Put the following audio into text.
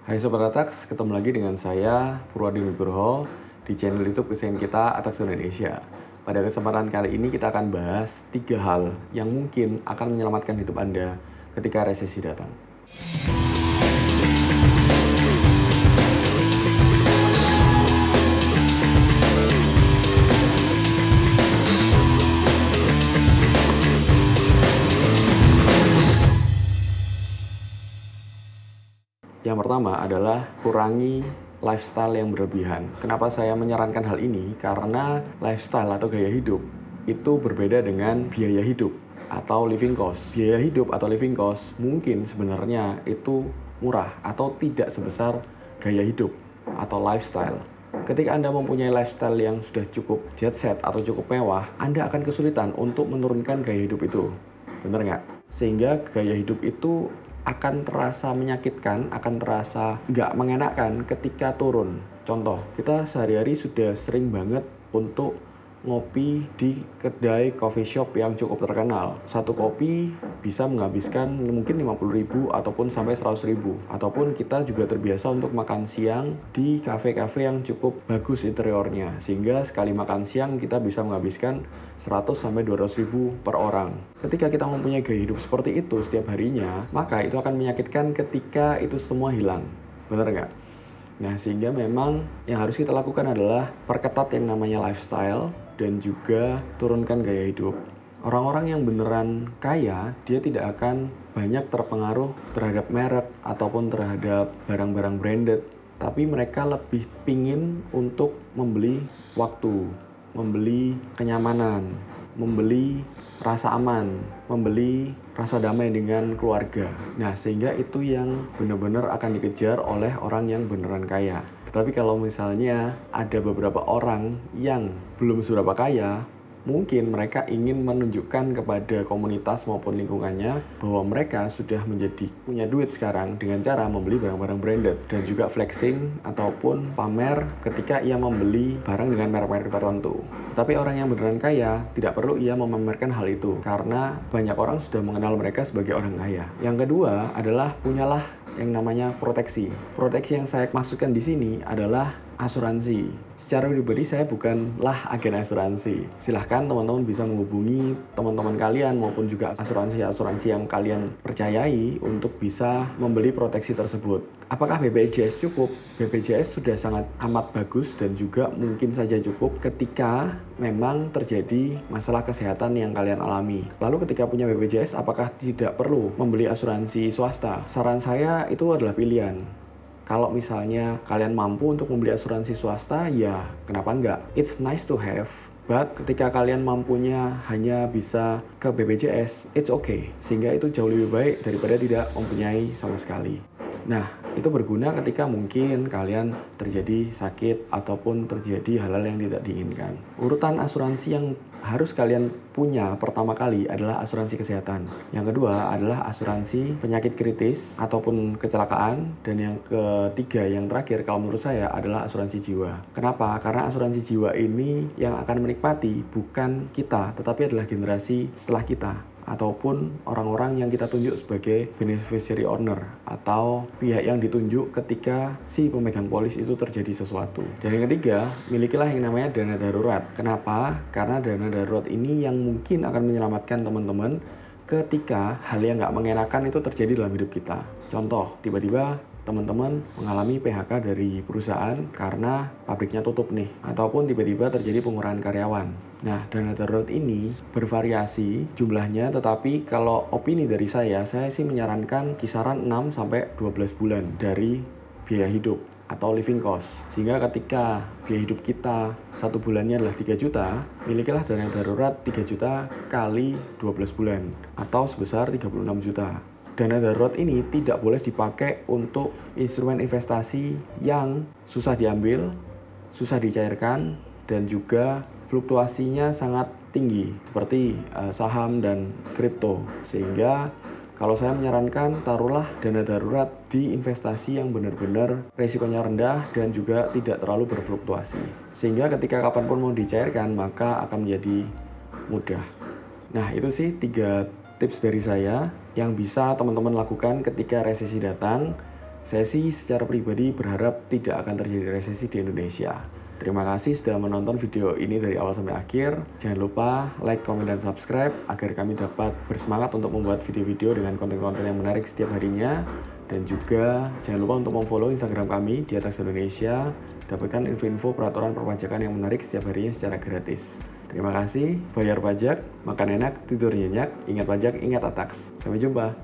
Hai Sobat Atax, ketemu lagi dengan saya Purwadi Nugroho di channel YouTube kesayangan kita Atax Indonesia. Pada kesempatan kali ini kita akan bahas 3 hal yang mungkin akan menyelamatkan hidup Anda ketika resesi datang. Yang pertama adalah kurangi lifestyle yang berlebihan. Kenapa saya menyarankan hal ini? Karena lifestyle atau gaya hidup itu berbeda dengan biaya hidup atau living cost. Biaya hidup atau living cost mungkin sebenarnya itu murah atau tidak sebesar gaya hidup atau lifestyle. Ketika Anda mempunyai lifestyle yang sudah cukup jet set atau cukup mewah, Anda akan kesulitan untuk menurunkan gaya hidup itu. Benar nggak? Sehingga gaya hidup itu akan terasa menyakitkan, akan terasa nggak mengenakan ketika turun. Contoh, kita sehari-hari sudah sering banget untuk ngopi di kedai coffee shop yang cukup terkenal. Satu kopi bisa menghabiskan mungkin 50.000 ataupun sampai 100.000. Ataupun kita juga terbiasa untuk makan siang di kafe-kafe yang cukup bagus interiornya. Sehingga sekali makan siang kita bisa menghabiskan 100 sampai 200.000 per orang. Ketika kita mempunyai gaya hidup seperti itu setiap harinya, maka itu akan menyakitkan ketika itu semua hilang. Bener nggak? Nah, sehingga memang yang harus kita lakukan adalah perketat yang namanya lifestyle dan juga turunkan gaya hidup. Orang-orang yang beneran kaya, dia tidak akan banyak terpengaruh terhadap merek ataupun terhadap barang-barang branded. Tapi mereka lebih pingin untuk membeli waktu, membeli kenyamanan, membeli rasa aman, membeli rasa damai dengan keluarga. Nah, sehingga itu yang benar-benar akan dikejar oleh orang yang beneran kaya. Tapi kalau misalnya ada beberapa orang yang belum seberapa kaya, mungkin mereka ingin menunjukkan kepada komunitas maupun lingkungannya bahwa mereka sudah menjadi punya duit sekarang dengan cara membeli barang-barang branded dan juga flexing ataupun pamer ketika ia membeli barang dengan merek-merek tertentu. Tapi orang yang beneran kaya tidak perlu ia memamerkan hal itu karena banyak orang sudah mengenal mereka sebagai orang kaya. Yang kedua adalah punyalah yang namanya proteksi. Proteksi yang saya maksudkan di sini adalah asuransi. Secara pribadi saya bukanlah agen asuransi. Silahkan teman-teman bisa menghubungi teman-teman kalian maupun juga asuransi-asuransi yang kalian percayai untuk bisa membeli proteksi tersebut. Apakah BPJS cukup? BPJS sudah sangat amat bagus dan juga mungkin saja cukup ketika memang terjadi masalah kesehatan yang kalian alami. Lalu ketika punya BPJS, apakah tidak perlu membeli asuransi swasta? Saran saya itu adalah pilihan. Kalau misalnya kalian mampu untuk membeli asuransi swasta, ya kenapa enggak? It's nice to have, but ketika kalian mampunya hanya bisa ke BPJS, it's okay. Sehingga itu jauh lebih baik daripada tidak mempunyai sama sekali. Nah, itu berguna ketika mungkin kalian terjadi sakit ataupun terjadi hal-hal yang tidak diinginkan. Urutan asuransi yang harus kalian punya pertama kali adalah asuransi kesehatan. Yang kedua adalah asuransi penyakit kritis ataupun kecelakaan. Dan yang ketiga, yang terakhir kalau menurut saya adalah asuransi jiwa. Kenapa? Karena asuransi jiwa ini yang akan menikmati bukan kita, tetapi adalah generasi setelah kita ataupun orang-orang yang kita tunjuk sebagai beneficiary owner atau pihak yang ditunjuk ketika si pemegang polis itu terjadi sesuatu. Dan yang ketiga, milikilah yang namanya dana darurat. Kenapa? Karena dana darurat ini yang mungkin akan menyelamatkan teman-teman ketika hal yang nggak mengenakan itu terjadi dalam hidup kita. Contoh, tiba-tiba teman-teman mengalami PHK dari perusahaan karena pabriknya tutup nih, ataupun tiba-tiba terjadi pengurangan karyawan. Nah, dana darurat ini bervariasi jumlahnya, tetapi kalau opini dari saya sih menyarankan kisaran 6-12 bulan dari biaya hidup atau living cost. Sehingga ketika biaya hidup kita 1 bulannya adalah 3 juta, milikilah dana darurat 3 juta kali 12 bulan atau sebesar 36 juta. Dana darurat ini tidak boleh dipakai untuk instrumen investasi yang susah diambil, susah dicairkan, dan juga fluktuasinya sangat tinggi seperti saham dan kripto. Sehingga kalau saya menyarankan, taruhlah dana darurat di investasi yang benar-benar resikonya rendah dan juga tidak terlalu berfluktuasi. Sehingga ketika kapanpun mau dicairkan, maka akan menjadi mudah. Nah, itu sih 3 tips dari saya yang bisa teman-teman lakukan ketika resesi datang Saya sih secara pribadi berharap tidak akan terjadi resesi di Indonesia. Terima kasih sudah menonton video ini dari awal sampai akhir. Jangan lupa like, comment, dan subscribe agar kami dapat bersemangat untuk membuat video-video dengan konten-konten yang menarik setiap harinya. Dan juga jangan lupa untuk memfollow Instagram kami di Atax Indonesia. Dapatkan info-info peraturan perpajakan yang menarik setiap harinya secara gratis. Terima kasih, bayar pajak, makan enak, tidur nyenyak, ingat pajak, ingat Atax. Sampai jumpa.